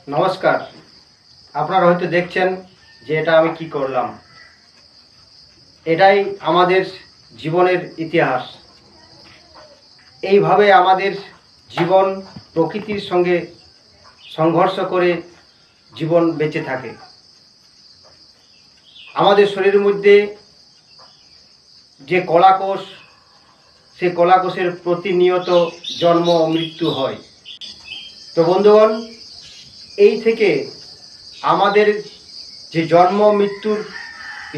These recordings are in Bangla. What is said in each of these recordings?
নমস্কার। আপনারা হয়তো দেখছেন যে এটা আমি কি করলাম। এটাই আমাদের জীবনের ইতিহাস। এইভাবে আমাদের জীবন প্রকৃতির সঙ্গে সংঘর্ষ করে জীবন বেঁচে থাকে। আমাদের শরীরের মধ্যে যে কলাকোষ, সেই কলাকোষের প্রতিনিয়ত জন্ম ও মৃত্যু হয়। তো বন্ধুগণ, এই থেকে আমাদের যে জন্ম মৃত্যুর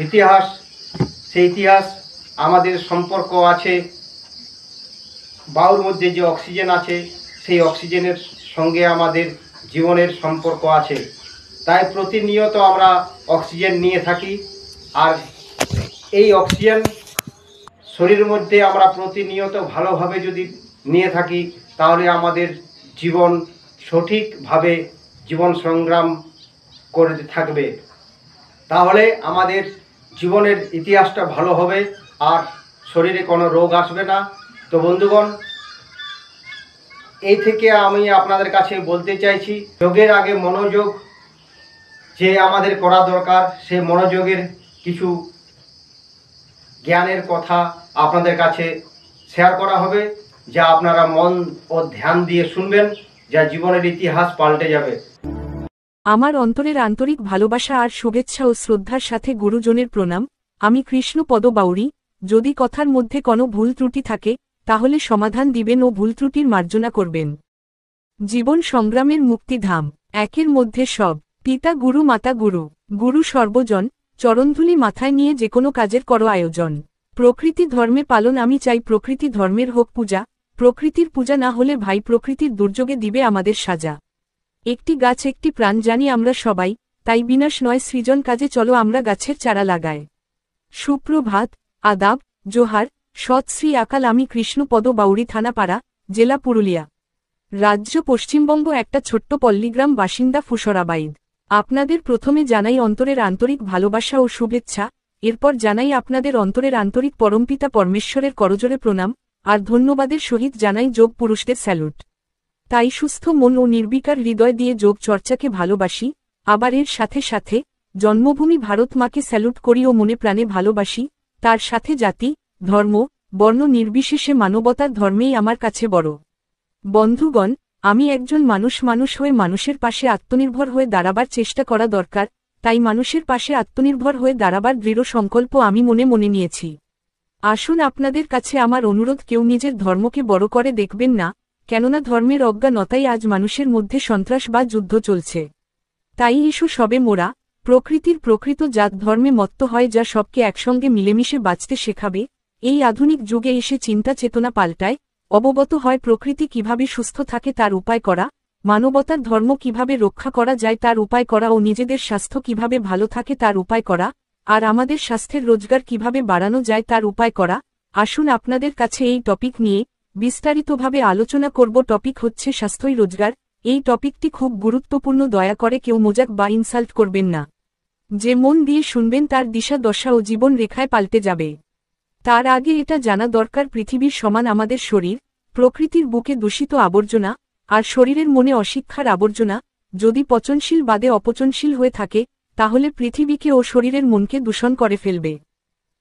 ইতিহাস, সেই ইতিহাস আমাদের সম্পর্ক আছে বায়ুর মধ্যে যে অক্সিজেন আছে, সেই অক্সিজেনের সঙ্গে আমাদের জীবনের সম্পর্ক আছে। তাই প্রতিনিয়ত আমরা অক্সিজেন নিয়ে থাকি, আর এই অক্সিজেন শরীরের মধ্যে আমরা প্রতিনিয়ত ভালোভাবে যদি নিয়ে থাকি, তাহলে আমাদের জীবন সঠিকভাবে জীবন সংগ্রাম করতে থাকবে। তাহলে আমাদের জীবনের ইতিহাসটা ভালো হবে আর শরীরে কোনো রোগ আসবে না। তো বন্ধুগণ, এই থেকে আমি আপনাদের কাছে বলতে চাইছি, যোগের আগে মনোযোগ যে আমাদের করা দরকার, সেই মনোযোগের কিছু জ্ঞানের কথা আপনাদের কাছে শেয়ার করা হবে, যা আপনারা মন ও ধ্যান দিয়ে শুনবেন, যা জীবনের ইতিহাস পাল্টে যাবে। আমার অন্তরের আন্তরিক ভালোবাসা আর শুভেচ্ছা ও শ্রদ্ধার সাথে গুরুজনের প্রণাম। আমি কৃষ্ণপদ বাউরি। যদি কথার মধ্যে কোনো ভুল ত্রুটি থাকে, তাহলে সমাধান দিবেন ও ভুল ত্রুটির মার্জনা করবেন। জীবন সংগ্রামের মুক্তিধাম, একের মধ্যে সব। পিতা গুরু, মাতা গুরু, গুরু সর্বজন। চরণধুলি মাথায় নিয়ে যেকোনো কাজের করো আয়োজন। প্রকৃতি ধর্মে পালন আমি চাই, প্রকৃতি ধর্মের হোক পূজা। প্রকৃতির পূজা না হলে ভাই প্রকৃতির দুর্যোগে দিবে আমাদের সাজা। একটি গাছ একটি প্রাণ জানি আমরা সবাই, তাই বিনাশ নয় সৃজন কাজে চলো আমরা গাছের চারা লাগাই। সুপ্রভাত, আদাব, জোহার, সৎ শ্রী আকাল। আমি কৃষ্ণপদ বাউরি, থানাপাড়া, জেলা পুরুলিয়া, রাজ্য পশ্চিমবঙ্গ, একটা ছোট্ট পল্লীগ্রাম, বাসিন্দা ফুসরাবাইদ। আপনাদের প্রথমে জানাই অন্তরের আন্তরিক ভালোবাসা ও শুভেচ্ছা, এরপর জানাই আপনাদের অন্তরের আন্তরিক পরমপিতা পরমেশ্বরের করজোরে প্রণাম, আর ধন্যবাদের সহিত জানাই যোগ পুরুষদের স্যালুট। তাই সুস্থ মন ও নির্বিকার হৃদয় দিয়ে যোগ চর্চাকে ভালোবাসি, আবার এর সাথে সাথে জন্মভূমি ভারত মাকে স্যালুট করি ও মনে প্রাণে ভালোবাসি। তার সাথে জাতি, ধর্ম, বর্ণ নির্বিশেষে মানবতার ধর্মেই আমার কাছে বড়। বন্ধুগণ, আমি একজন মানুষ হয়ে মানুষের পাশে আত্মনির্ভর হয়ে দাঁড়াবার চেষ্টা করা দরকার, তাই মানুষের পাশে আত্মনির্ভর হয়ে দাঁড়াবার দৃঢ় সংকল্প আমি মনে মনে নিয়েছি। আসুন আপনাদের কাছে আমার অনুরোধ, কেউ নিজের ধর্মকে বড় করে দেখবেন না, কেননা ধর্মের অজ্ঞানতাই আজ মানুষের মধ্যে সন্ত্রাস বা যুদ্ধ চলছে। তাই এসো সবে মোরা প্রকৃতির প্রকৃত জাত ধর্মে মত্ত হয়, যা সবকে একসঙ্গে মিলেমিশে বাঁচতে শেখাবে। এই আধুনিক যুগে এসে চিন্তা চেতনা পাল্টায়, অবগত হয় প্রকৃতি কিভাবে সুস্থ থাকে তার উপায় করা, মানবতার ধর্ম কিভাবে রক্ষা করা যায় তার উপায় করা, ও নিজেদের স্বাস্থ্য কিভাবে ভালো থাকে তার উপায় করা, আর আমাদের স্বাস্থ্যের রোজগার কিভাবে বাড়ানো যায় তার উপায় করা। আসুন আপনাদের কাছে এই টপিক নিয়ে বিস্তারিতভাবে আলোচনা করব। টপিক হচ্ছে স্বাস্থ্যই রোজগার। এই টপিকটি খুব গুরুত্বপূর্ণ, দয়া করে কেউ মজাক বা ইনসাল্ট করবেন না। যে মন দিয়ে শুনবেন তার দিশা দশা ও জীবন রেখায় পাল্টে যাবে। তার আগে এটা জানা দরকার, পৃথিবীর সমান আমাদের শরীর, প্রকৃতির বুকে দূষিত আবর্জনা, আর শরীরের মনে অশিক্ষার আবর্জনা যদি পচনশীল বাদে অপচনশীল হয়ে থাকে, তাহলে পৃথিবীকে ও শরীরের মনকে দূষণ করে ফেলবে।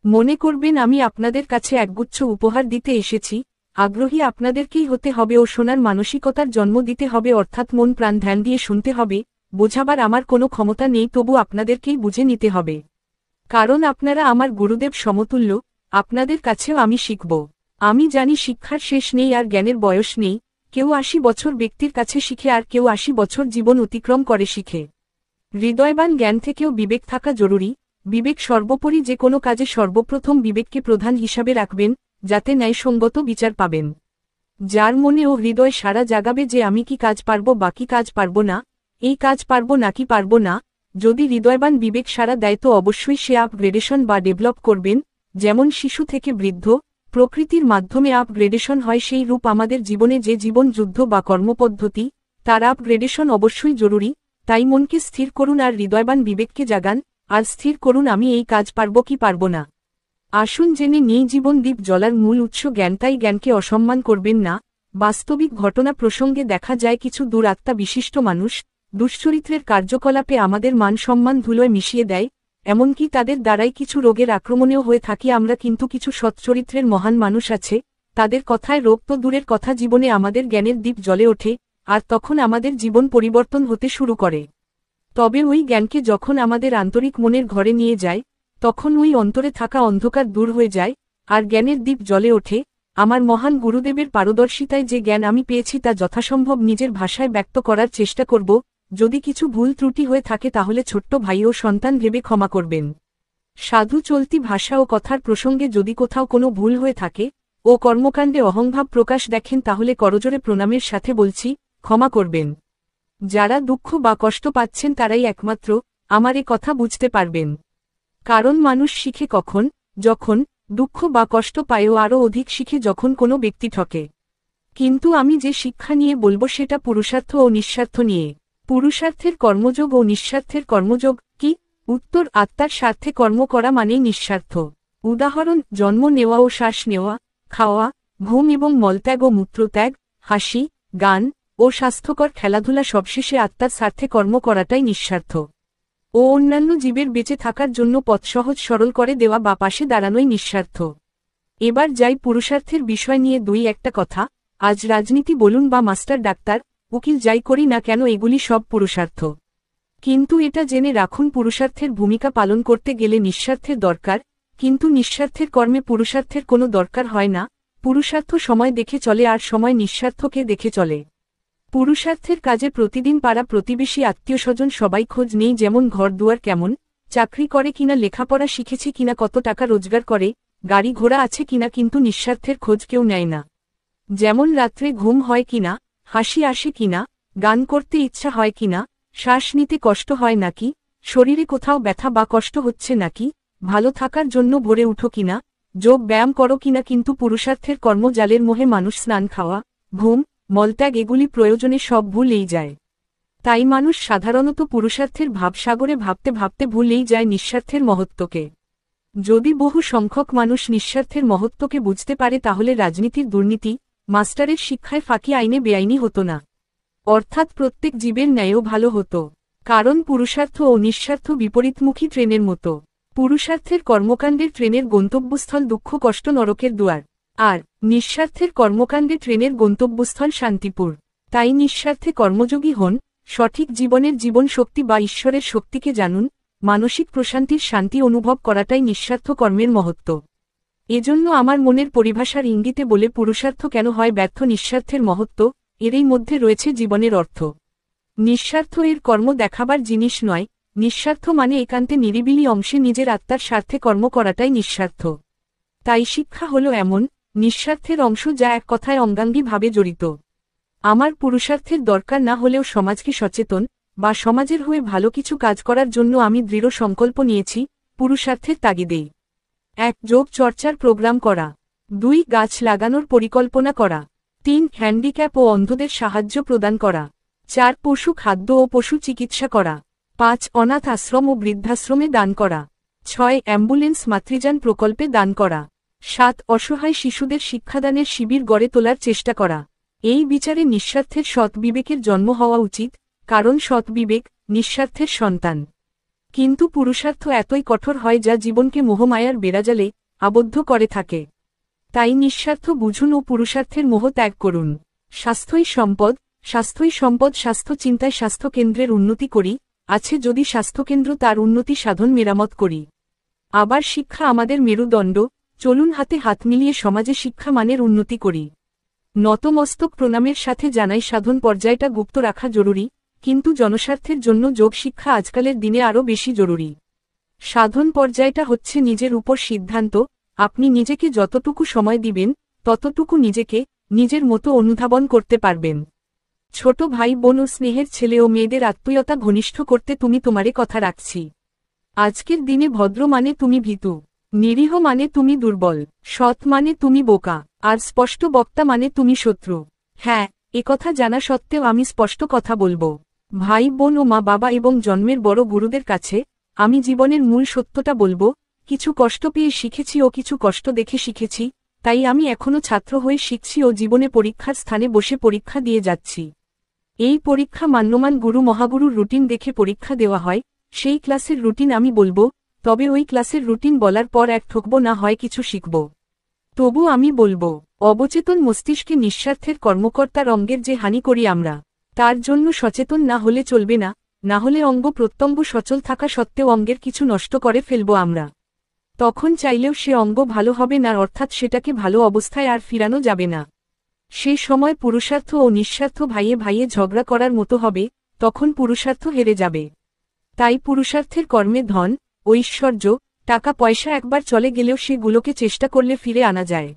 মনে করবেন আমি আপনাদের কাছে একগুচ্ছ উপহার দিতে এসেছি, আগ্রহী আপনাদেরকেই হতে হবে ও শোনার মানসিকতার জন্ম দিতে হবে, অর্থাৎ মন প্রাণ ধ্যান দিয়ে শুনতে হবে। বোঝাবার আমার কোনো ক্ষমতা নেই, তবু আপনাদেরকেই বুঝে নিতে হবে, কারণ আপনারা আমার গুরুদেব সমতুল্য। আপনাদের কাছেও আমি শিখব। আমি জানি শিক্ষার শেষ নেই আর জ্ঞানের বয়স নেই। কেউ ৮০ বছর ব্যক্তির কাছে শিখে আর কেউ ৮০ বছর জীবন অতিক্রম করে শিখে। হৃদয়বান জ্ঞান থেকেও বিবেক থাকা জরুরি। বিবেক সর্বোপরি, যে কোনো কাজে সর্বপ্রথম বিবেককে প্রধান হিসাবে রাখবেন, যাতে ন্যায়সঙ্গত বিচার পাবেন। যার মনে ও হৃদয় সারা জাগাবে যে আমি কি কাজ পারব বাকি কাজ পারব না, এই কাজ পারব নাকি পারব না। যদি হৃদয়বান বিবেক সারা দেয় তো অবশ্যই সে আপগ্রেডেশন বা ডেভেলপ করবেন। যেমন শিশু থেকে বৃদ্ধ, প্রকৃতির মাধ্যমে আপগ্রেডেশন হয়, সেই রূপ আমাদের জীবনে যে জীবন যুদ্ধ বা কর্মপদ্ধতি, তার আপগ্রেডেশন অবশ্যই জরুরি। তাই মনকে স্থির করুন আর হৃদয়বান বিবেককে জাগান, আর স্থির করুন আমি এই কাজ পারব কি পারব না। আসুন জেনে নিই জীবন দ্বীপ জ্বলার মূল উৎস জ্ঞান। তাই জ্ঞানকে অসম্মান করবেন না। বাস্তবিক ঘটনা প্রসঙ্গে দেখা যায় কিছু দূর আত্মা বিশিষ্ট মানুষ, দুশ্চরিত্রের কার্যকলাপে আমাদের মান সম্মান ধুলোয় মিশিয়ে দেয়, এমনকি তাদের দ্বারাই কিছু রোগের আক্রমণেও হয়ে থাকি আমরা, কিন্তু কিছু সচ্চরিত্রের মহান মানুষ আছে, তাদের কথায় রোগ তো দূরের কথা, জীবনে আমাদের জ্ঞানের দ্বীপ জ্বলে ওঠে, আর তখন আমাদের জীবন পরিবর্তন হতে শুরু করে। তবে ওই জ্ঞানকে যখন আমাদের আন্তরিক মনের ঘরে নিয়ে যায়, তখন ওই অন্তরে থাকা অন্ধকার দূর হয়ে যায়, আর জ্ঞানের দ্বীপ জ্বলে ওঠে। আমার মহান গুরুদেবের পারদর্শিতায় যে জ্ঞান আমি পেয়েছি তা যথাসম্ভব নিজের ভাষায় ব্যক্ত করার চেষ্টা করব। যদি কিছু ভুল ত্রুটি হয়ে থাকে তাহলে ছোট্ট ভাই ও সন্তান ভেবে ক্ষমা করবেন। সাধু চলতি ভাষা ও কথার প্রসঙ্গে যদি কোথাও কোনো ভুল হয়ে থাকে ও কর্মকাণ্ডে অহংভাব প্রকাশ দেখেন তাহলে করজোরে প্রণামের সাথে বলছি, ক্ষমা করবেন। যারা দুঃখ বা কষ্ট পাচ্ছেন তারাই একমাত্র আমার এ কথা বুঝতে পারবেন। কারণ মানুষ শিখে কখন, যখন দুঃখ বা কষ্ট পায়, ও আরও অধিক শিখে যখন কোনো ব্যক্তি ঠকে। কিন্তু আমি যে শিক্ষা নিয়ে বলবো সেটা পুরুষার্থ ও নিঃস্বার্থ নিয়ে। পুরুষার্থের কর্মযোগ ও নিঃস্বার্থের কর্মযোগ কি? উত্তর, আত্মার স্বার্থে কর্ম করা মানেই নিঃস্বার্থ। উদাহরণ, জন্ম নেওয়া ও শ্বাস নেওয়া, খাওয়া, ঘুম এবং মলত্যাগ ও মূত্রত্যাগ, হাসি, গান ও স্বাস্থ্যকর খেলাধুলা, সবশেষে আত্মার স্বার্থে কর্ম করাটাই নিঃস্বার্থ। ও অন্যান্য জীবের বেঁচে থাকার জন্য পথ সহজ সরল করে দেওয়া বা পাশে দাঁড়ানোই নিঃস্বার্থ। এবার যাই পুরুষার্থের বিষয় নিয়ে দুই একটা কথা। আজ রাজনীতি বলুন বা মাস্টার ডাক্তার উকিল যাই করি না কেন, এগুলি সব পুরুষার্থ। কিন্তু এটা জেনে রাখুন, পুরুষার্থের ভূমিকা পালন করতে গেলে নিঃস্বার্থের দরকার, কিন্তু নিঃস্বার্থের কর্মে পুরুষার্থের কোনো দরকার হয় না। পুরুষার্থ সময় দেখে চলে আর সময় নিঃস্বার্থকে দেখে চলে। পুরুষার্থের কাজে প্রতিদিন পাড়া প্রতিবেশী আত্মীয় স্বজন সবাই খোঁজ নেই, যেমন ঘর দুয়ার কেমন, চাকরি করে কিনা, লেখাপড়া শিখেছি কিনা, কত টাকা রোজগার করে, গাড়ি ঘোড়া আছে কিনা, কিন্তু নিঃস্বার্থের খোঁজ কেউ নেয় না। যেমন রাত্রে ঘুম হয় কিনা, হাসি আসে কিনা, গান করতে ইচ্ছা হয় কিনা, শ্বাস নিতে কষ্ট হয় নাকি, শরীরে কোথাও ব্যথা বা কষ্ট হচ্ছে নাকি, ভালো থাকার জন্য ভোরে উঠো কিনা, যোগ ব্যায়াম করো কিনা। কিন্তু পুরুষার্থের কর্মজালের মোহে মানুষ স্নান, খাওয়া, ঘুম, মলত্যাগ এগুলি প্রয়োজনে সব ভুলেই যায়। তাই মানুষ সাধারণত পুরুষার্থের ভাবসাগরে ভাবতে ভাবতে ভুলেই যায় নিঃস্বার্থের মহত্বকে। যদি বহু সংখ্যক মানুষ নিঃস্বার্থের মহত্বকে বুঝতে পারে তাহলে রাজনীতির দুর্নীতি, মাস্টারের শিক্ষায় ফাঁকি, আইনে বেআইনি হতো না। অর্থাৎ প্রত্যেক জীবের ন্যায়ও ভালো হতো। কারণ পুরুষার্থ ও নিঃস্বার্থ বিপরীতমুখী ট্রেনের মতো। পুরুষার্থের কর্মকাণ্ডের ট্রেনের গন্তব্যস্থল দুঃখ, কষ্ট, নরকের দুয়ার, আর নিঃস্বার্থের কর্মকাণ্ডে ট্রেনের গন্তব্যস্থল শান্তিপুর। তাই নিঃস্বার্থে কর্মযোগী হন, সঠিক জীবনের জীবন শক্তি বা ঈশ্বরের শক্তিকে জানুন। মানসিক প্রশান্তির শান্তি অনুভব করাটাই নিঃস্বার্থ কর্মের মহত্ব। এজন্য আমার মনের পরিভাষার ইঙ্গিতে বলে, পুরুষার্থ কেন হয় ব্যর্থ, নিঃস্বার্থের মহত্ব এরই মধ্যে রয়েছে জীবনের অর্থ। নিঃস্বার্থ এর কর্ম দেখাবার জিনিস নয়। নিঃস্বার্থ মানে একান্তে নিরিবিলি অংশে নিজের আত্মার স্বার্থে কর্ম করাটাই নিঃস্বার্থ। তাই শিক্ষা হলো এমন নিঃস্বার্থের অংশ যা এক কথায় অঙ্গাঙ্গীভাবে জড়িত। আমার পুরুষার্থের দরকার না হলেও সমাজকে সচেতন বা সমাজের হয়ে ভালো কিছু কাজ করার জন্য আমি দৃঢ় সংকল্প নিয়েছি, পুরুষার্থের তাগিদেই। 1. যোগ চর্চার প্রোগ্রাম করা। 2. গাছ লাগানোর পরিকল্পনা করা। 3. হ্যান্ডিক্যাপ ও অন্ধদের সাহায্য প্রদান করা। 4. পশু খাদ্য ও পশু চিকিৎসা করা। 5. অনাথ আশ্রম ও বৃদ্ধাশ্রমে দান করা। 6. অ্যাম্বুলেন্স মাতৃযান প্রকল্পে দান করা। 7. অসহায় শিশুদের শিক্ষাদানের শিবির গড়ে তোলার চেষ্টা করা। এই বিচারে নিঃস্বার্থের সৎ বিবেকের জন্ম হওয়া উচিত, কারণ সৎ বিবেক নিঃস্বার্থের সন্তান। কিন্তু পুরুষার্থ এতই কঠোর হয় যা জীবনকে মোহমায়ার বেড়াজালে আবদ্ধ করে থাকে। তাই নিঃস্বার্থ বুঝুন ও পুরুষার্থের মোহ ত্যাগ করুন। স্বাস্থ্যই সম্পদ, স্বাস্থ্যই সম্পদ। স্বাস্থ্য চিন্তায় স্বাস্থ্যকেন্দ্রের উন্নতি করি, আছে যদি স্বাস্থ্যকেন্দ্র তার উন্নতি সাধন মেরামত করি। আবার শিক্ষা আমাদের মেরুদণ্ড, চলুন হাতে হাত মিলিয়ে সমাজে শিক্ষা মানের উন্নতি করি। নতমস্তক প্রণামের সাথে জানাই, সাধন পর্যায়টা গুপ্ত রাখা জরুরি, কিন্তু জনস্বার্থের জন্য যোগ শিক্ষা আজকালের দিনে আরও বেশি জরুরি। সাধন পর্যায়টা হচ্ছে নিজের উপর সিদ্ধান্ত। আপনি নিজেকে যতটুকু সময় দিবেন ততটুকু নিজেকে নিজের মতো অনুধাবন করতে পারবেন। ছোট ভাই বোন ও স্নেহের ছেলে ও মেয়েদের আত্মীয়তা ঘনিষ্ঠ করতে তুমি তোমারে কথা রাখছি। আজকের দিনে ভদ্র মানে তুমি ভীতু, নিরীহ মানে তুমি দুর্বল, সৎ মানে তুমি বোকা, আর স্পষ্ট বক্তা মানে তুমি শত্রু। হ্যাঁ, একথা জানা সত্ত্বেও আমি স্পষ্ট কথা বলবো। ভাই বোন ও মা বাবা এবং জন্মের বড় গুরুদের কাছে আমি জীবনের মূল সত্যটা বলবো। কিছু কষ্ট পেয়ে শিখেছি ও কিছু কষ্ট দেখে শিখেছি, তাই আমি এখনো ছাত্র হয়ে শিখছি ও জীবনে পরীক্ষার স্থানে বসে পরীক্ষা দিয়ে যাচ্ছি। এই পরীক্ষা মান্যমান গুরু মহাগুরুর রুটিন দেখে পরীক্ষা দেওয়া হয়, সেই ক্লাসের রুটিন আমি বলবো, তবে ওই ক্লাসের রুটিন বলার পর এক ঠকব না হয় কিছু শিখব। তবু আমি বলবো, অবচেতন মস্তিষ্কে নিঃস্বার্থের কর্মকর্তার অঙ্গের যে হানি করি আমরা, তার জন্য সচেতন না হলে চলবে না, না হলে অঙ্গ প্রত্যঙ্গ সচল থাকা সত্ত্বেও অঙ্গের কিছু নষ্ট করে ফেলব আমরা। তখন চাইলেও সে অঙ্গ ভালো হবে না, অর্থাৎ সেটাকে ভালো অবস্থায় আর ফিরানো যাবে না। সে সময় পুরুষার্থ ও নিঃস্বার্থ ভাইয়ে ভাইয়ে ঝগড়া করার মতো হবে, তখন পুরুষার্থ হেরে যাবে। তাই পুরুষার্থের কর্মে ধন, ঐশ্বর্য, টাকা পয়সা একবার চলে গেলেও সেগুলোকে চেষ্টা করলে ফিরে আনা যায়।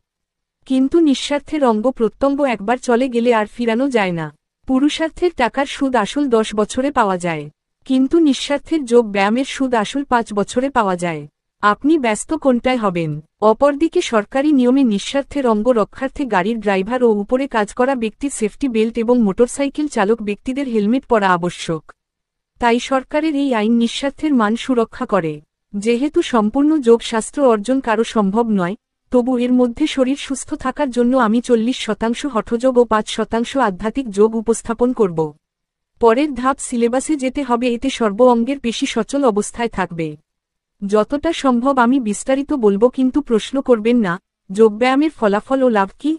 কিন্তু নিঃস্বার্থের অঙ্গ প্রত্যঙ্গ একবার চলে গেলে আর ফিরানো যায় না। পুরুষার্থের টাকার সুদ আসল 10 বছরে পাওয়া যায়, কিন্তু নিঃস্বার্থের যোগ ব্যায়ামের সুদ আসল 5 বছরে পাওয়া যায়। আপনি ব্যস্ত কোনটায় হবেন? অপরদিকে সরকারি নিয়মে নিঃস্বার্থের অঙ্গ রক্ষার্থে গাড়ির ড্রাইভার ও উপরে কাজ করা ব্যক্তির সেফটি বেল্ট এবং মোটরসাইকেল চালক ব্যক্তিদের হেলমেট পরা আবশ্যক। তাই সরকারের এই আইন নিঃস্বার্থের মান সুরক্ষা করে। যেহেতু সম্পূর্ণ যোগশাস্ত্র অর্জন কারো সম্ভব নয়, তবু এর মধ্যে শরীর সুস্থ থাকার জন্য আমি 40% হঠযোগ ও 5% আধ্যাত্মিক যোগ উপস্থাপন করব। পরের ধাপ সিলেবাসে যেতে হবে, এতে সর্ব অঙ্গের পেশি সচল অবস্থায় থাকবে। যতটা সম্ভব আমি বিস্তারিত বলবো, কিন্তু প্রশ্ন করবেন না, যোগব্যায়ামের ফলাফল ও লাভ কি?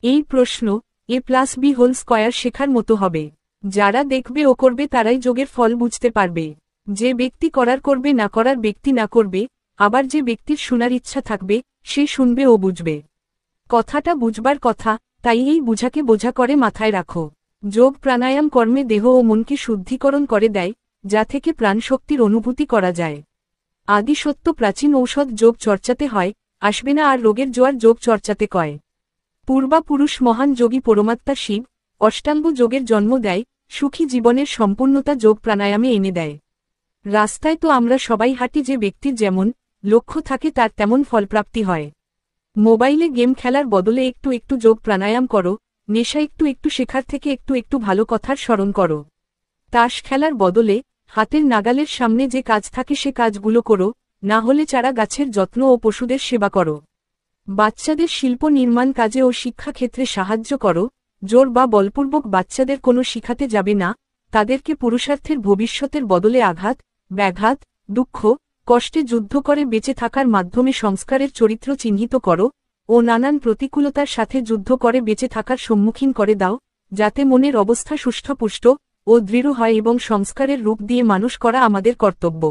এই প্রশ্ন a+b² শেখার মতো হবে। যারা দেখবে ও করবে তারাই যোগের ফল বুঝতে পারবে। যে ব্যক্তি করার করবে, না করার ব্যক্তি না করবে। আবার যে ব্যক্তির শোনার ইচ্ছা থাকবে, সে শুনবে ও বুঝবে। কথাটা বুঝবার কথা, তাই এই বুঝাকে বোঝা করে মাথায় রাখো। যোগ প্রাণায়াম কর্মে দেহ ও মনকে শুদ্ধিকরণ করে দেয়, যা থেকে প্রাণশক্তির অনুভূতি করা যায়। আদি সত্য প্রাচীন ঔষধ যোগ চর্চাতে হয়, আসবে না আর রোগের জোয়ার যোগ চর্চাতে কয়। পূর্বাপুরুষ মহান যোগী পরমাত্মা শিব অষ্টাঙ্গ যোগের জন্ম দেয়, সুখী জীবনের সম্পূর্ণতা যোগ প্রাণায়ামে এনে দেয়। রাস্তায় তো আমরা সবাই হাঁটি, যে ব্যক্তির যেমন লক্ষ্য থাকে তার তেমন ফলপ্রাপ্তি হয়। মোবাইলে গেম খেলার বদলে একটু একটু যোগ প্রাণায়াম করো, নেশা একটু একটু শেখার থেকে একটু একটু ভালো কথার স্মরণ করো। তাস খেলার বদলে হাতের নাগালের সামনে যে কাজ থাকে সে কাজগুলো করো, না হলে চারা গাছের যত্ন ও পশুদের সেবা করো। বাচ্চাদের শিল্প নির্মাণ কাজে ও শিক্ষাক্ষেত্রে সাহায্য করো। জোর বা বলপূর্বক বাচ্চাদের কোনো শিখাতে যাবে না, তাদেরকে পুরুষার্থের ভবিষ্যতের বদলে আঘাত, ব্যাঘাত, দুঃখ, কষ্টে যুদ্ধ করে বেঁচে থাকার মাধ্যমে সংস্কারের চরিত্র চিহ্নিত করো ও নানান প্রতিকূলতার সাথে যুদ্ধ করে বেঁচে থাকার সম্মুখীন করে দাও, যাতে মনের অবস্থা সুষ্ঠুপুষ্ট ও দৃঢ় হয় এবং সংস্কারের রূপ দিয়ে মানুষ করা আমাদের কর্তব্য।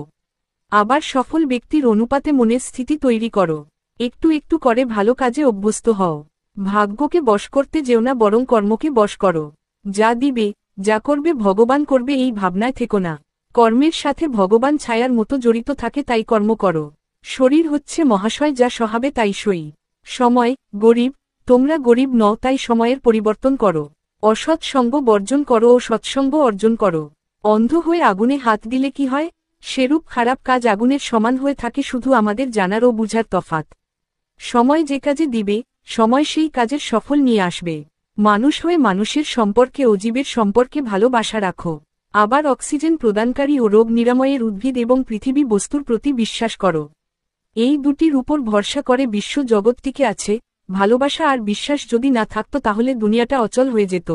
আবার সফল ব্যক্তির অনুপাতে মনের স্থিতি তৈরি করো। একটু একটু করে ভালো কাজে অভ্যস্ত হও। ভাগ্যকে বশ করতে যেও না, বরং কর্মকে বশ করো। যা দিবে, যা করবে ভগবান করবে, এই ভাবনায় থেকো না। কর্মের সাথে ভগবান ছায়ার মতো জড়িত থাকে, তাই কর্ম করো। শরীর হচ্ছে মহাশয়, যা সহাবে তাই সই। সময় গরিব, তোমরা গরিব নও, তাই সময়ের পরিবর্তন করো। অসৎ সঙ্গ বর্জন করো ও সৎসঙ্গ অর্জন করো। অন্ধ হয়ে আগুনে হাত দিলে কি হয়? সেরূপ খারাপ কাজ আগুনের সমান হয়ে থাকে, শুধু আমাদের জানার ও বুঝার তফাৎ। সময় যে কাজে দিবে, সময় সেই কাজের সফল নিয়ে আসবে। মানুষ হয়ে মানুষের সম্পর্কে ও জীবের সম্পর্কে ভালোবাসা রাখো। আবার অক্সিজেন প্রদানকারী ও রোগ নিরাময়ের উদ্ভিদ এবং পৃথিবী বস্তুর প্রতি বিশ্বাস করো। এই দুটির উপর ভরসা করে বিশ্ব জগৎ টিকে আছে। ভালোবাসা আর বিশ্বাস যদি না থাকত তাহলে দুনিয়াটা অচল হয়ে যেত।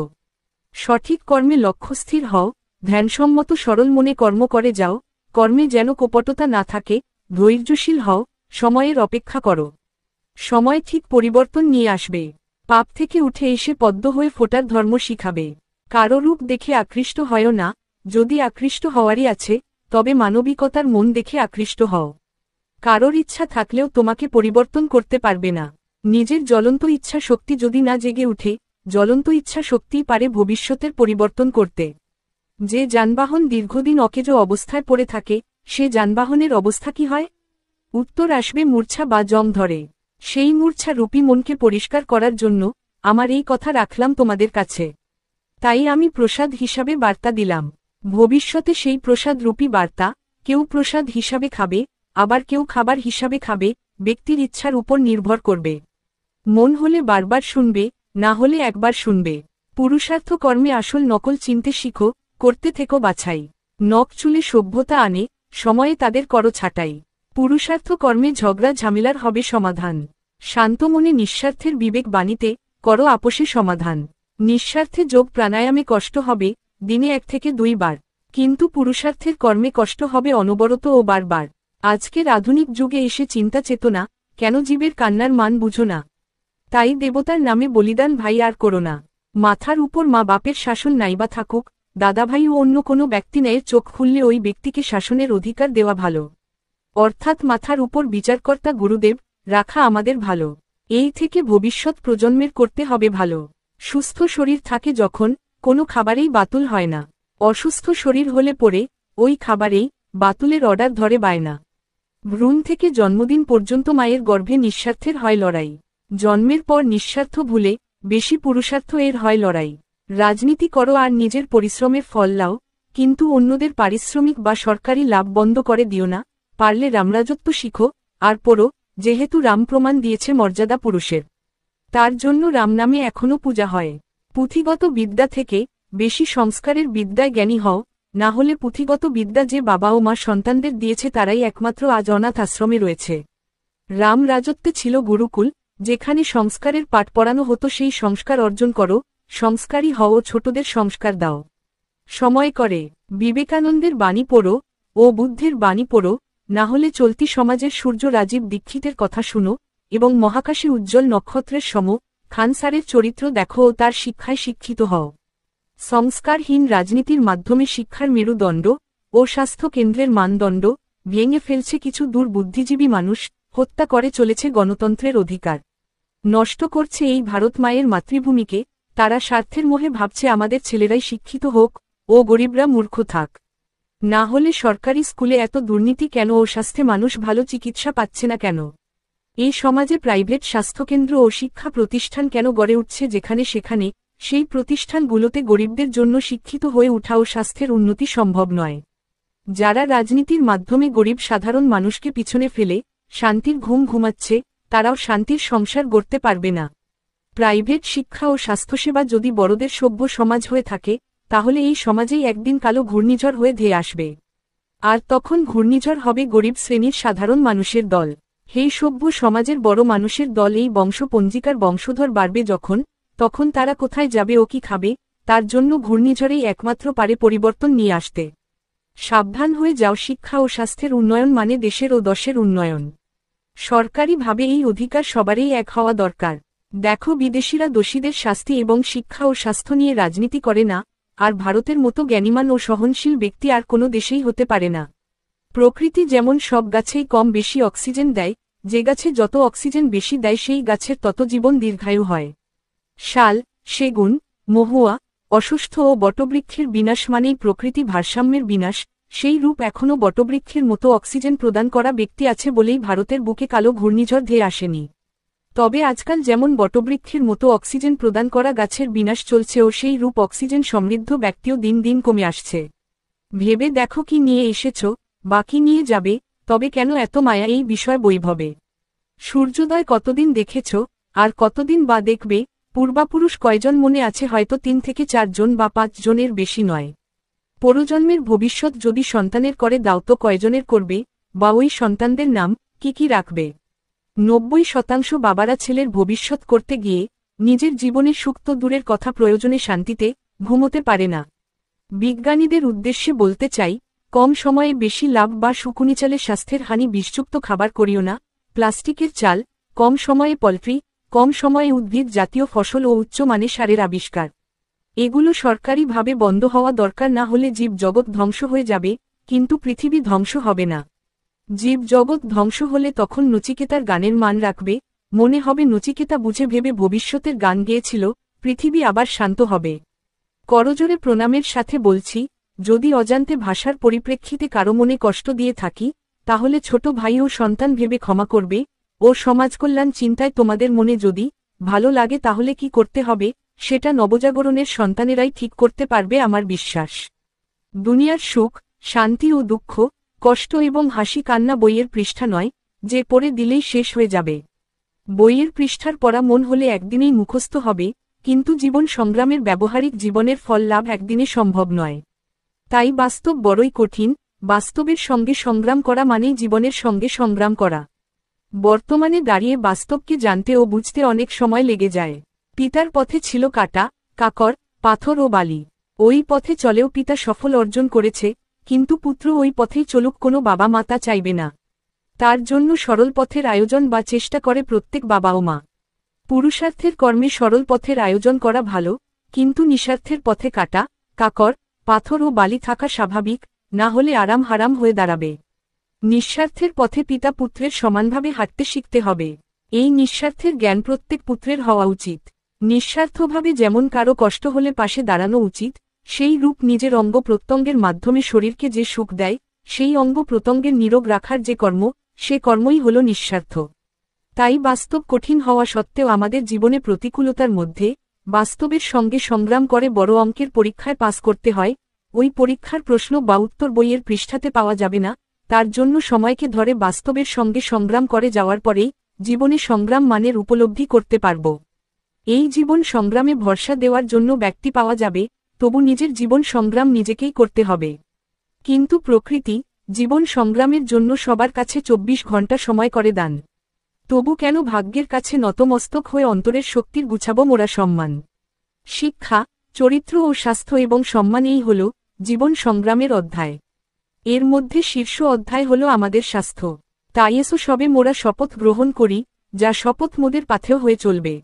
সঠিক কর্মে লক্ষ্যস্থির হও, ধ্যানসম্মত সরল মনে কর্ম করে যাও। কর্মে যেন কপটতা না থাকে, ধৈর্যশীল হও, সময়ের অপেক্ষা করো। সময় ঠিক পরিবর্তন নিয়ে আসবে। পাপ থেকে উঠে এসে পদ্ম হয়ে ফোটার ধর্ম শিখাবে। কারো রূপ দেখে আকৃষ্ট হয়ও না, যদি আকৃষ্ট হওয়ারই আছে, তবে মানবিকতার মন দেখে আকৃষ্ট হও। কারোর ইচ্ছা থাকলেও তোমাকে পরিবর্তন করতে পারবে না। নিজের জ্বলন্ত ইচ্ছা শক্তি যদি না জেগে উঠে, জ্বলন্ত ইচ্ছা শক্তিই পারে ভবিষ্যতের পরিবর্তন করতে। যে যানবাহন দীর্ঘদিন অকেজো অবস্থায় পড়ে থাকে, সে যানবাহনের অবস্থা কি হয়? উত্তর আসবে মূর্ছা বা জং ধরে। সেই মূর্ছা রূপী মনকে পরিষ্কার করার জন্য আমার এই কথা রাখলাম তোমাদের কাছে। তাই আমি প্রসাদ হিসাবে বার্তা দিলাম। ভবিষ্যতে সেই প্রসাদ রূপী বার্তা কেউ প্রসাদ হিসাবে খাবে, আবার কেউ খাবার হিসাবে খাবে, ব্যক্তির ইচ্ছার উপর নির্ভর করবে। মন হলে বারবার শুনবে, না হলে একবার শুনবে। পুরুষার্থ কর্মে আসল নকল চিনতে শিখো, করতে থেকো বাছাই। নখ চুলে সভ্যতা আনে, সময়ে তাদের করো ছাঁটাই। পুরুষার্থ কর্মে ঝগড়া ঝামেলার হবে সমাধান। শান্ত মনে নিঃস্বার্থের বিবেক বাণীতে করো আপোষে সমাধান। নিঃস্বার্থে যোগ প্রাণায়ামে কষ্ট হবে, দিনে 1 থেকে 2 বার। কিন্তু পুরুষার্থের কর্মে কষ্ট হবে অনবরত ও বারবার। আজকের আধুনিক যুগে এসে চিন্তা চেতনা, কেন জীবের কান্নার মান বুঝো না? তাই দেবতার নামে বলিদান ভাই আর করো না। মাথার উপর মা বাপের শাসন নাইবা থাকুক, দাদাভাই ও অন্য কোনো ব্যক্তি ন্যায়ের চোখ খুললে ওই ব্যক্তিকে শাসনের অধিকার দেওয়া ভালো। অর্থাৎ মাথার উপর বিচারকর্তা গুরুদেব রাখা আমাদের ভালো। এই থেকে ভবিষ্যৎ প্রজন্মের করতে হবে ভালো। সুস্থ শরীর থাকে যখন, কোনো খাবারেই বাতুল হয় না। অসুস্থ শরীর হলে পরে ওই খাবারেই বাতুলের অর্ডার ধরে বায়না। ভ্রূণ থেকে জন্মদিন পর্যন্ত মায়ের গর্ভে নিঃস্বার্থের হয় লড়াই। জন্মের পর নিঃস্বার্থ ভুলে বেশি পুরুষার্থ এর হয় লড়াই। রাজনীতি করো আর নিজের পরিশ্রমের ফল লাও, কিন্তু অন্যদের পারিশ্রমিক বা সরকারি লাভ বন্ধ করে দিও না। পারলে রামরাজত্ব শিখো আর পড়ো, যেহেতু রাম প্রমাণ দিয়েছে মর্যাদা পুরুষের। তার জন্য রাম নামে এখনও পূজা হয়। পুঁথিগত বিদ্যা থেকে বেশি সংস্কারের বিদ্যায় জ্ঞানী হও, না হলে পুঁথিগত বিদ্যা যে বাবা ও মা সন্তানদের দিয়েছে তারাই একমাত্র আজ অনাথ আশ্রমে রয়েছে। রাম রাজত্বে ছিল গুরুকুল, যেখানে সংস্কারের পাঠ পড়ানো হতো। সেই সংস্কার অর্জন করো, সংস্কারী হও ও ছোটদের সংস্কার দাও। সময় করে বিবেকানন্দের বাণী পড়ো ও বুদ্ধের বাণী পড়ো, না হলে চলতি সমাজের সূর্য রাজীব দীক্ষিতের কথা শুনো এবং মহাকাশে উজ্জ্বল নক্ষত্রের সম খান স্যারের চরিত্র দেখো ও তার শিক্ষায় শিক্ষিত হও। সংস্কারহীন রাজনীতির মাধ্যমে শিক্ষার মেরুদণ্ড ও স্বাস্থ্য কেন্দ্রের মানদণ্ড ভেঙে ফেলছে কিছু দুর্বুদ্ধিজীবী মানুষ, হত্যা করে চলেছে গণতন্ত্রের অধিকার। নষ্ট করছে এই ভারত মায়ের মাতৃভূমিকে। তারা স্বার্থের মোহে ভাবছে আমাদের ছেলেরাই শিক্ষিত হোক ও গরিবরা মূর্খ থাক। না হলে সরকারি স্কুলে এত দুর্নীতি কেন ও স্বাস্থ্যে মানুষ ভালো চিকিৎসা পাচ্ছে না কেন? এই সমাজে প্রাইভেট স্বাস্থ্যকেন্দ্র ও শিক্ষা প্রতিষ্ঠান কেন গড়ে উঠছে যেখানে সেখানে সেই প্রতিষ্ঠানগুলোতে গরিবদের জন্য শিক্ষিত হয়ে ওঠা ও স্বাস্থ্যের উন্নতি সম্ভব নয়? যারা রাজনীতির মাধ্যমে গরিব সাধারণ মানুষকে পিছনে ফেলে শান্তির ঘুম ঘুমাচ্ছে, তারাও শান্তির সংসার গড়তে পারবে না। প্রাইভেট শিক্ষা ও স্বাস্থ্যসেবা যদি বড়দের সভ্য সমাজ হয়ে থাকে, তাহলে এই সমাজেই একদিন কালো ঘূর্ণিঝড় হয়ে ধেয়ে আসবে। আর তখন ঘূর্ণিঝড় হবে গরিব শ্রেণীর সাধারণ মানুষের দল। সেই সভ্য সমাজের বড় মানুষের দল এই বংশপঞ্জিকার বংশধর বাড়বে যখন, তখন তারা কোথায় যাবে ও কি খাবে, তার জন্য ঘূর্ণিঝড়েই একমাত্র পারে পরিবর্তন নিয়ে আসতে। সাবধান হয়ে যাও। শিক্ষা ও স্বাস্থ্যের উন্নয়ন মানে দেশের ও দশের উন্নয়ন। সরকারিভাবে এই অধিকার সবারই এক হওয়া দরকার। দেখো, বিদেশিরা দোষীদের শাস্তি এবং শিক্ষা ও স্বাস্থ্য নিয়ে রাজনীতি করে না, আর ভারতের মতো জ্ঞানীমান ও সহনশীল ব্যক্তি আর কোনো দেশেই হতে পারে না। প্রকৃতি যেমন সব গাছেই কম বেশি অক্সিজেন দেয়, যে গাছে যত অক্সিজেন বেশি দেয় সেই গাছের তত জীবন দীর্ঘায়ু হয়। শাল, সেগুন, মহুয়া, অসুস্থ ও বটবৃক্ষের বিনাশ মানেই প্রকৃতি ভারসাম্যের বিনাশ। সেই রূপ এখনও বটবৃক্ষের মতো অক্সিজেন প্রদান করা ব্যক্তি আছে বলেই ভারতের বুকে কালো ঘূর্ণিঝড় ধেয়ে আসেনি। তবে আজকাল যেমন বটবৃক্ষের মতো অক্সিজেন প্রদান করা গাছের বিনাশ চলছে ও সেই রূপ অক্সিজেন সমৃদ্ধ ব্যক্তিও দিন দিন কমে আসছে। ভেবে দেখো কি নিয়ে এসেছ, বা কি নিয়ে যাবে, তবে কেন এত মায়া এই বিষয় বৈভবে? সূর্যোদয় কতদিন দেখেছ, আর কতদিন বা দেখবে? পূর্বাপুরুষ কয়জন মনে আছে? হয়তো 3 থেকে 4 জন বা 5 জনের বেশি নয়। পরজন্মের ভবিষ্যৎ যদি সন্তানের করে দাও তো কয়জনের করবে, বা ওই সন্তানদের নাম কি কি রাখবে? 90% বাবারা ছেলের ভবিষ্যৎ করতে গিয়ে নিজের জীবনের সুখ তো দূরের কথা, প্রয়োজনে শান্তিতে ঘুমোতে পারে না। বিজ্ঞানীদের উদ্দেশ্যে বলতে চাই, কম সময়ে বেশি লাভ বা শুকুনি চালে স্বাস্থ্যের হানি বিষযুক্ত খাবার করিও না। প্লাস্টিকের চাল, কম সময়ে পোল্ট্রি, কম সময়ে উদ্ভিদ জাতীয় ফসল ও উচ্চমানের সারের আবিষ্কার, এগুলো সরকারিভাবে বন্ধ হওয়া দরকার। না হলে জীব জগৎ ধ্বংস হয়ে যাবে, কিন্তু পৃথিবী ধ্বংস হবে না। জীব জগৎ ধ্বংস হলে তখন নচিকেতার গানের মান রাখবে, মনে হবে নচিকেতা বুঝে ভেবে ভবিষ্যতের গান গেয়েছিল, পৃথিবী আবার শান্ত হবে। করজোরে প্রণামের সাথে বলছি, যদি অজান্তে ভাষার পরিপ্রেক্ষিতে কারো মনে কষ্ট দিয়ে থাকি, তাহলে ছোট ভাই ও সন্তান ভেবে ক্ষমা করবে, ও সমাজকল্যাণ চিন্তায় তোমাদের মনে যদি ভালো লাগে তাহলে কি করতে হবে, সেটা নবজাগরণের সন্তানেরাই ঠিক করতে পারবে আমার বিশ্বাস। দুনিয়ার সুখ, শান্তি ও দুঃখ, কষ্ট এবং হাসি কান্না বইয়ের পৃষ্ঠা নয়, যে পড়ে দিলেই শেষ হয়ে যাবে। বইয়ের পৃষ্ঠার পড়া মন হলে একদিনেই মুখস্থ হবে, কিন্তু জীবন সংগ্রামের ব্যবহারিক জীবনের ফল লাভ একদিনে সম্ভব নয়। তাই বাস্তব বড়ই কঠিন। বাস্তবের সঙ্গে সংগ্রাম করা মানেই জীবনের সঙ্গে সংগ্রাম করা। বর্তমানে দাঁড়িয়ে বাস্তবকে জানতে ও বুঝতে অনেক সময় লেগে যায়। পিতার পথে ছিল কাটা, কাকর, পাথর ও বালি। ওই পথে চলেও পিতা সফল অর্জন করেছে, কিন্তু পুত্র ওই পথেই চলুক কোনো বাবা মাতা চাইবে না। তার জন্য সরল পথের আয়োজন বা চেষ্টা করে প্রত্যেক বাবা ও মা। পুরুষার্থের কর্মে সরল পথের আয়োজন করা ভালো, কিন্তু নিঃস্বার্থের পথে কাটা, কাকর, পাথর ও বালি থাকা স্বাভাবিক, না হলে আরাম হারাম হয়ে দাঁড়াবে। নিঃস্বার্থের পথে পিতা পুত্রের সমানভাবে হাঁটতে শিখতে হবে। এই নিঃস্বার্থের জ্ঞান প্রত্যেক পুত্রের হওয়া উচিত। নিঃস্বার্থভাবে যেমন কারো কষ্ট হলে পাশে দাঁড়ানো উচিত, সেই রূপ নিজের অঙ্গ প্রত্যঙ্গের মাধ্যমে শরীরকে যে সুখ দেয়, সেই অঙ্গ প্রত্যঙ্গের নিরোগ রাখার যে কর্ম, সে কর্মই হল নিঃস্বার্থ। তাই বাস্তব কঠিন হওয়া সত্ত্বেও আমাদের জীবনে প্রতিকূলতার মধ্যে বাস্তবের সঙ্গে সংগ্রাম করে বড় অঙ্কের পরীক্ষায় পাস করতে হয়। ওই পরীক্ষার প্রশ্ন বা উত্তর বইয়ের পৃষ্ঠাতে পাওয়া যাবে না, তার জন্য সময়কে ধরে বাস্তবের সঙ্গে সংগ্রাম করে যাওয়ার পরেই জীবনে সংগ্রাম মানের উপলব্ধি করতে পারব। এই জীবন সংগ্রামে ভরসা দেওয়ার জন্য ব্যক্তি পাওয়া যাবে, তবু নিজের জীবন সংগ্রাম নিজেকেই করতে হবে। কিন্তু প্রকৃতি জীবন সংগ্রামের জন্য সবার কাছে 24 ঘন্টা সময় করে দান। তবু কেন ভাগ্যের কাছে নতমস্তক হয়ে অন্তরের শক্তির গুছাবো মোরা সম্মান? শিক্ষা, চরিত্র ও স্বাস্থ্য এবং সম্মান এই হল জীবন সংগ্রামের অধ্যায়। এর মধ্যে শীর্ষ অধ্যায় হল আমাদের স্বাস্থ্য। তাই এসো সবে মোরা শপথ গ্রহণ করি, যা শপথ মোদের পাথেয় হয়ে চলবে।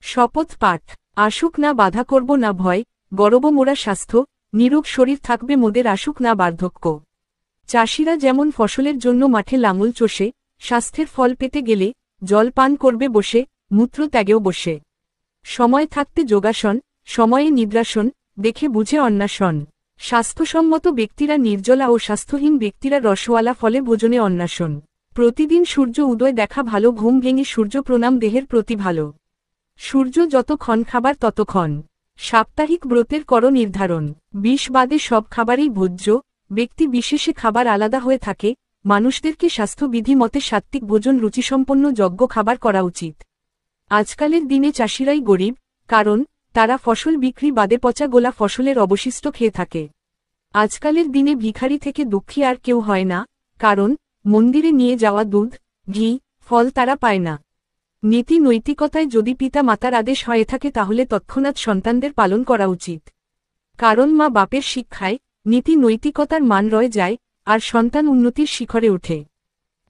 শপথ পাঠ। আসুক না বাধা, করব না ভয়, গরব মোরা স্বাস্থ্য, নিরোগ শরীর থাকবে মোদের, আসুক না বার্ধক্য। চাষিরা যেমন ফসলের জন্য মাঠে লাঙল চষে, স্বাস্থ্যের ফল পেতে গেলে জল পান করবে বসে, মূত্র ত্যাগেও বসে। সময় থাকতে যোগাসন, সময়ে নিদ্রাসন, দেখে বুঝে অন্বেষণ। স্বাস্থ্যসম্মত ব্যক্তিরা নির্জলা ও স্বাস্থ্যহীন ব্যক্তিরা রসওয়ালা ফলে ভোজনে অন্বেষণ। প্রতিদিন সূর্য উদয় দেখা ভালো, ঘুম ভেঙে সূর্য প্রণাম দেহের প্রতি ভালো। সূর্য যতক্ষণ খাবার ততক্ষণ। সাপ্তাহিক ব্রতের কর নির্ধারণ। বিষ বাদে সব খাবারই ভোজ্য, ব্যক্তি বিশেষে খাবার আলাদা হয়ে থাকে। মানুষদেরকে স্বাস্থ্যবিধি মতে সাত্ত্বিক ভোজন রুচিসম্পন্ন যজ্ঞ খাবার করা উচিত। আজকালের দিনে চাষিরাই গরিব, কারণ তারা ফসল বিক্রি বাদে পচা গোলা ফসলের অবশিষ্ট খেয়ে থাকে। আজকালের দিনে ভিখারি থেকে দুঃখী আর কেউ হয় না, কারণ মন্দিরে নিয়ে যাওয়া দুধ, ঘি, ফল তারা পায় না। নীতি নৈতিকতায় যদি পিতা মাতার আদেশ হয়ে থাকে তাহলে তৎক্ষণাৎ সন্তানদের পালন করা উচিত। কারণ মা বাপের শিক্ষায় নীতি নৈতিকতার মান রয়ে যায়, আর সন্তান উন্নতির শিখরে ওঠে।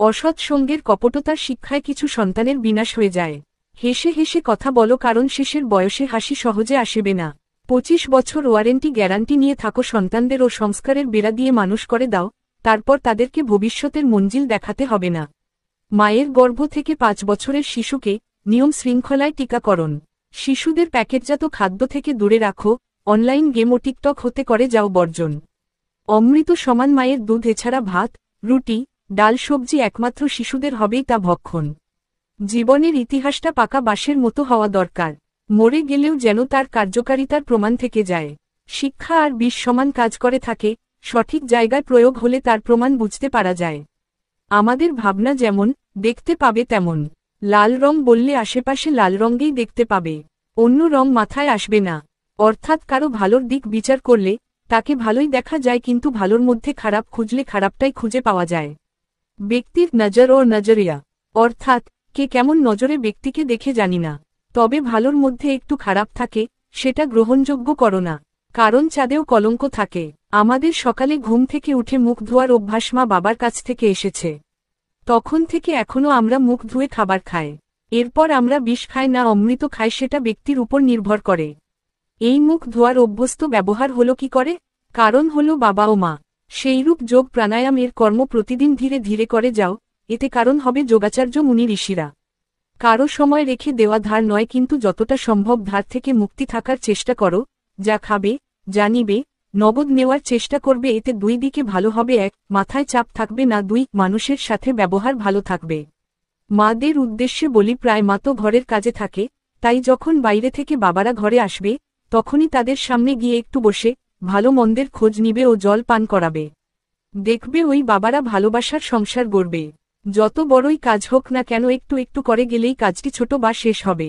অসৎ সঙ্গের কপটতার শিক্ষায় কিছু সন্তানের বিনাশ হয়ে যায়। হেসে হেসে কথা বলো, কারণ শেষের বয়সে হাসি সহজে আসবে না। 25 বছর ওয়ারেন্টি গ্যারান্টি নিয়ে থাকো সন্তানদের ও সংস্কারের বেড়া দিয়ে মানুষ করে দাও, তারপর তাদেরকে ভবিষ্যতের মঞ্জিল দেখাতে হবে না। মায়ের গর্ভ থেকে 5 বছরের শিশুকে নিয়ম শৃঙ্খলায় টিকাকরণ। শিশুদের প্যাকেটজাত খাদ্য থেকে দূরে রাখো, অনলাইন গেম ও টিকটক হতে করে যাও বর্জন। অমৃত সমান মায়ের দুধ এছাড়া ভাত, রুটি, ডাল সবজি একমাত্র শিশুদের হবেই তা ভক্ষণ। জীবনের ইতিহাসটা পাকা বাঁশের মতো হওয়া দরকার, মরে গেলেও যেন তার কার্যকারিতার প্রমাণ থেকে যায়। শিক্ষা আর বিষ সমান কাজ করে থাকে, সঠিক জায়গায় প্রয়োগ হলে তার প্রমাণ বুঝতে পারা যায়। আমাদের ভাবনা যেমন দেখতে পাবে তেমন। লাল রং বললে আশেপাশে লাল রঙেই দেখতে পাবে, অন্য রং মাথায় আসবে না। অর্থাৎ কারো ভালোর দিক বিচার করলে তাকে ভালোই দেখা যায়, কিন্তু ভালোর মধ্যে খারাপ খুঁজলে খারাপটাই খুঁজে পাওয়া যায়। ব্যক্তির নজর ও নজরিয়া, অর্থাৎ কে কেমন নজরে ব্যক্তিকে দেখে জানি না, তবে ভালোর মধ্যে একটু খারাপ থাকে, সেটা গ্রহণযোগ্য করো না, কারণ চাঁদেও কলঙ্ক থাকে। আমাদের সকালে ঘুম থেকে উঠে মুখ ধোয়ার অভ্যাস মা বাবার কাছ থেকে এসেছে। তখন থেকে এখনো আমরা মুখ ধুয়ে খাবার খাই। এরপর আমরা বিষ খাই না অমৃত খাই, সেটা ব্যক্তির উপর নির্ভর করে। এই মুখ ধোয়ার অভ্যস্ত ব্যবহার হলো কি করে? কারণ হলো বাবা ও মা। সেইরূপ যোগ প্রাণায়াম এর কর্ম প্রতিদিন ধীরে ধীরে করে যাও, এতে কারণ হবে যোগাচার্য মুনি ঋষিরা। কারো সময় রেখে দেওয়া ধার নয়, কিন্তু যতটা সম্ভব ধার থেকে মুক্তি থাকার চেষ্টা করো। যা খাবে, জানিবে, নগদ নেওয়ার চেষ্টা করবে, এতে দুই দিকে ভালো হবে। 1, মাথায় চাপ থাকবে না। 2, মানুষের সাথে ব্যবহার ভালো থাকবে। মাদের উদ্দেশ্যে বলি, প্রায় মা তো ঘরের কাজে থাকে, তাই যখন বাইরে থেকে বাবারা ঘরে আসবে তখনই তাদের সামনে গিয়ে একটু বসে ভালো মন্দের খোঁজ নিবে ও জল পান করাবে। দেখবে ওই বাবারা ভালোবাসার সংসার গড়বে। যত বড়ই কাজ হোক না কেন একটু একটু করে গেলেই কাজটি ছোট বা শেষ হবে।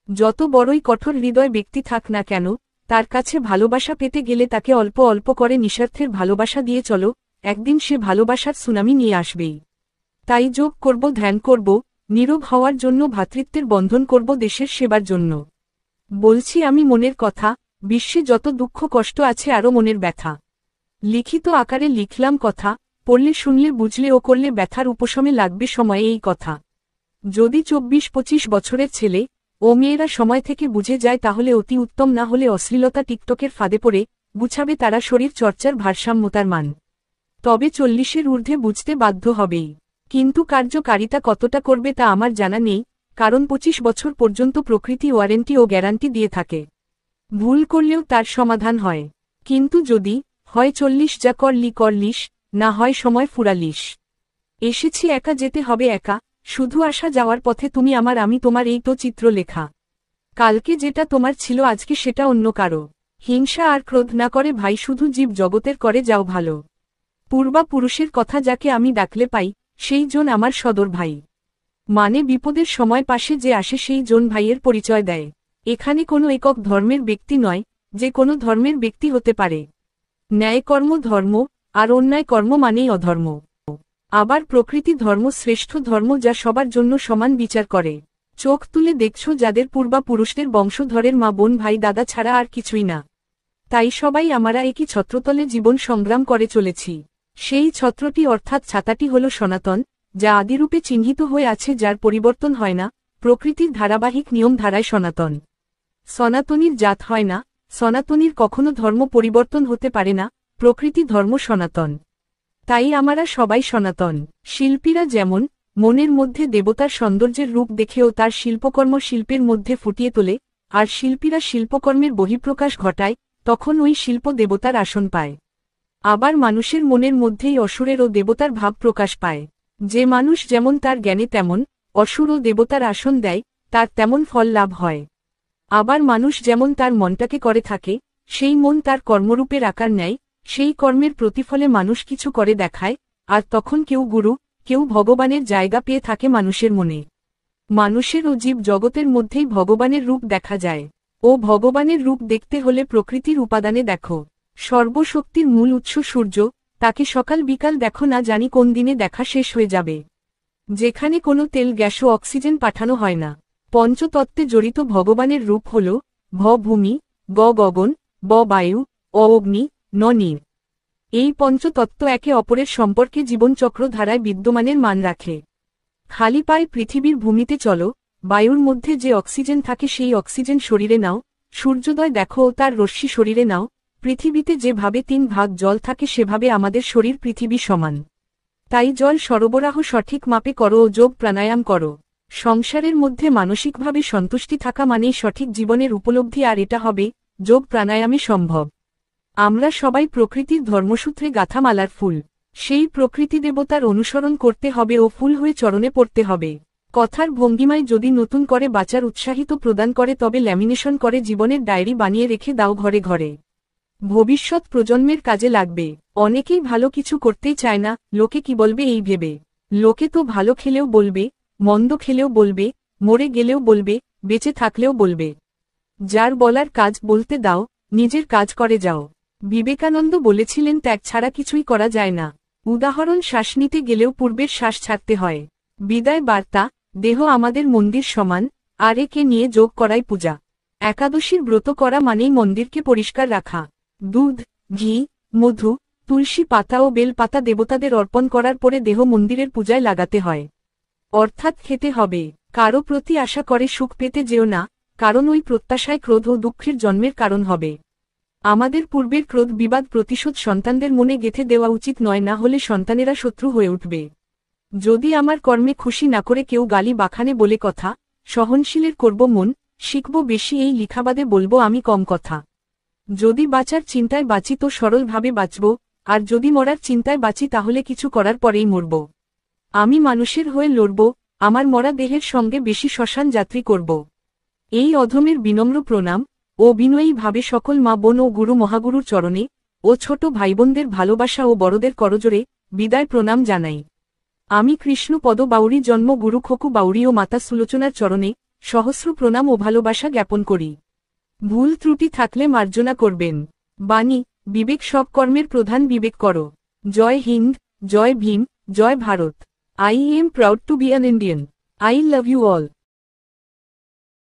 যত বড়ই কঠোর হৃদয় ব্যক্তি থাক না কেন, তার কাছে ভালোবাসা পেতে গেলে তাকে অল্প অল্প করে নিঃস্বার্থের ভালোবাসা দিয়ে চলো, একদিন সে ভালোবাসার সুনামি নিয়ে আসবেই। তাই যোগ করব, ধ্যান করব, নীরব হওয়ার জন্য, ভ্রাতৃত্বের বন্ধন করব, দেশের সেবার জন্য। বলছি আমি মনের কথা, বিশ্বে যত দুঃখ কষ্ট আছে আরও মনের ব্যথা। লিখিত আকারে লিখলাম কথা, পড়লে শুনলে বুঝলে ও করলে ব্যথার উপশমে লাগবে সময়ে এই কথা। যদি 24-25 বছরের ছেলে ও মেয়েরা সময় থেকে বুঝে যায় তাহলে অতি উত্তম, না হলে অশ্লীলতা টিকটকের ফাঁদে পড়ে গুছাবে তারা শরীর চর্চার ভারসাম্যতার মান। তবে 40-এর ঊর্ধ্বে বুঝতে বাধ্য হবেই, কিন্তু কার্যকারিতা কতটা করবে তা আমার জানা নেই, কারণ 25 বছর পর্যন্ত প্রকৃতি ওয়ারেন্টি ও গ্যারান্টি দিয়ে থাকে। ভুল করলেও তার সমাধান হয়, কিন্তু যদি হয় 40 যা করলিস, না হয় সময় ফুরালিস। এসেছি একা, যেতে হবে একা, শুধু আসা যাওয়ার পথে তুমি আমার আমি তোমার, এই তো চিত্র লেখা। কালকে যেটা তোমার ছিল আজকে সেটা অন্য কারো। হিংসা আর ক্রোধ না করে ভাই, শুধু জীব জগতের করে যাও ভালো। পূর্বা পুরুষের কথা যাকে আমি ডাকলে পাই, সেই জন আমার সদর ভাই। মানে বিপদের সময় পাশে যে আসে সেই জন ভাইয়ের পরিচয় দেয়। এখানে কোনো একক ধর্মের ব্যক্তি নয়, যে কোনো ধর্মের ব্যক্তি হতে পারে। ন্যায় কর্ম ধর্ম, আর অন্যায় কর্ম মানেই অধর্ম। আবার প্রকৃতি ধর্ম শ্রেষ্ঠ ধর্ম, যা সবার জন্য সমান বিচার করে। চোখ তুলে দেখছো যাদের পূর্বাপুরুষদের বংশধরের মা বোন ভাই দাদা ছাড়া আর কিছুই না। তাই সবাই আমরা একই ছত্রতলে জীবন সংগ্রাম করে চলেছি। সেই ছত্রটি অর্থাৎ ছাতাটি হল সনাতন, যা আদিরূপে চিহ্নিত হয়ে আছে, যার পরিবর্তন হয় না, প্রকৃতির ধারাবাহিক নিয়ম ধারায় সনাতন। সনাতনীর জাত হয় না, সনাতনীর কখনো ধর্ম পরিবর্তন হতে পারে না, প্রকৃতি ধর্ম সনাতন। তাই আমরা সবাই সনাতন। শিল্পীরা যেমন মনের মধ্যে দেবতার সৌন্দর্যের রূপ দেখেও তার শিল্পকর্ম শিল্পের মধ্যে ফুটিয়ে তোলে, আর শিল্পীরা শিল্পকর্মের বহিঃপ্রকাশ ঘটায়, তখন ওই শিল্প দেবতার আসন পায়। আবার মানুষের মনের মধ্যেই অসুরের ও দেবতার ভাব প্রকাশ পায়। যে মানুষ যেমন তার জ্ঞানে তেমন অসুর ও দেবতার আসন দেয়, তার তেমন ফল লাভ হয়। আবার মানুষ যেমন তার মনটাকে করে থাকে, সেই মন তার কর্মরূপের আকার নেয়, সেই কর্মের প্রতিফলে মানুষ কিছু করে দেখায়, আর তখন কেউ গুরু, কেউ ভগবানের জায়গা পেয়ে থাকে মানুষের মনে। মানুষের ও জীব জগতের মধ্যেই ভগবানের রূপ দেখা যায়। ও ভগবানের রূপ দেখতে হলে প্রকৃতির উপাদানে দেখো। সর্বশক্তির মূল উৎস সূর্য, তাকে সকাল বিকাল দেখো, না জানি কোন দিনে দেখা শেষ হয়ে যাবে। যেখানে কোনো তেল গ্যাস ও অক্সিজেন পাঠানো হয় না। পঞ্চতত্ত্বে জড়িত ভগবানের রূপ হল ভ ভূমি, গ গগন, ব বায়ু, অ অগ্নি, ন নীর। এই পঞ্চতত্ত্ব একে অপরের সম্পর্কে জীবনচক্র ধারায় বিদ্যমানের মান রাখে। খালি পায়ে পৃথিবীর ভূমিতে চলো, বায়ুর মধ্যে যে অক্সিজেন থাকে সেই অক্সিজেন শরীরে নাও, সূর্যোদয় দেখো ও তার রশ্মি শরীরে নাও। পৃথিবীতে যেভাবে 3 ভাগ জল থাকে সেভাবে আমাদের শরীর পৃথিবী সমান। তাই জল সরবরাহ সঠিক মাপে করো ও যোগ প্রাণায়াম করো। সংসারের মধ্যে মানসিকভাবে সন্তুষ্টি থাকা মানেই সঠিক জীবনের উপলব্ধি, আর এটা হবে যোগ প্রাণায়ামে সম্ভব। আমরা সবাই প্রকৃতির ধর্মসূত্রে গাঁথা মালার ফুল। সেই প্রকৃতি দেবতার অনুসরণ করতে হবে ও ফুল হয়ে চরণে পড়তে হবে। কথার ভঙ্গিমায় যদি নতুন করে বাঁচার উৎসাহিত প্রদান করে, তবে ল্যামিনেশন করে জীবনের ডায়েরি বানিয়ে রেখে দাও ঘরে ঘরে। ভবিষ্যৎ প্রজন্মের কাজে লাগবে। অনেকেই ভালো কিছু করতেই চায় না, লোকে কি বলবে এই ভেবে। লোকে তো ভালো খেলেও বলবে, মন্দ খেলেও বলবে, মরে গেলেও বলবে, বেঁচে থাকলেও বলবে। যার বলার কাজ বলতে দাও, নিজের কাজ করে যাও। বিবেকানন্দ বলেছিলেন, ত্যাগ ছাড়া কিছুই করা যায় না। উদাহরণ, শ্বাস নিতে গেলেও পূর্বের শ্বাস ছাড়তে হয়। বিদায় বার্তা, দেহ আমাদের মন্দির সমান, আর একে নিয়ে যোগ করাই পূজা। একাদশীর ব্রত করা মানেই মন্দিরকে পরিষ্কার রাখা। দুধ, ঘি, মধু, তুলসী পাতা ও বেল পাতা দেবতাদের অর্পণ করার পরে দেহ মন্দিরের পূজায় লাগাতে হয়। অর্থাৎ খেতে হবে। কারো প্রতি আশা করে সুখ পেতে যেও না, কারণ ওই প্রত্যাশায় ক্রোধ ও দুঃখের জন্মের কারণ হবে। আমাদের পূর্বের ক্রোধ বিবাদ প্রতিশোধ সন্তানদের মনে গেঁথে দেওয়া উচিত নয়, না হলে সন্তানেরা শত্রু হয়ে উঠবে। যদি আমার কর্মে খুশি না করে কেউ গালি বাখানে বলে কথা, সহনশীলের করব মন, শিখব বেশি, এই লিখাবাদে বলবো আমি কম কথা। যদি বাঁচার চিন্তায় বাঁচি তো সরলভাবে বাঁচব, আর যদি মরার চিন্তায় বাঁচি তাহলে কিছু করার পরেই মরব। আমি মানুষের হয়ে লড়ব, আমার মরা দেহের সঙ্গে বেশি শ্মশান যাত্রী করব। এই অধমের বিনম্র প্রণাম ও বিনয়ী ভাবে সকল মা বোন ও গুরু মহাগুরুর চরণে ও ছোট ভাইবোনদের ভালোবাসা ও বড়দের করজোরে বিদায় প্রণাম জানাই। আমি কৃষ্ণপদ বাউরি, জন্ম গুরু খোকু বাউরি ও মাতা সুলোচনার চরণে সহস্র প্রণাম ও ভালোবাসা জ্ঞাপন করি। ভুল ত্রুটি থাকলে মার্জনা করবেন। বাণী, বিবেক সব কর্মের প্রধান, বিবেক করো। জয় হিন্দ, জয় ভীম, জয় Bharat. I am proud to be an Indian. I love you all.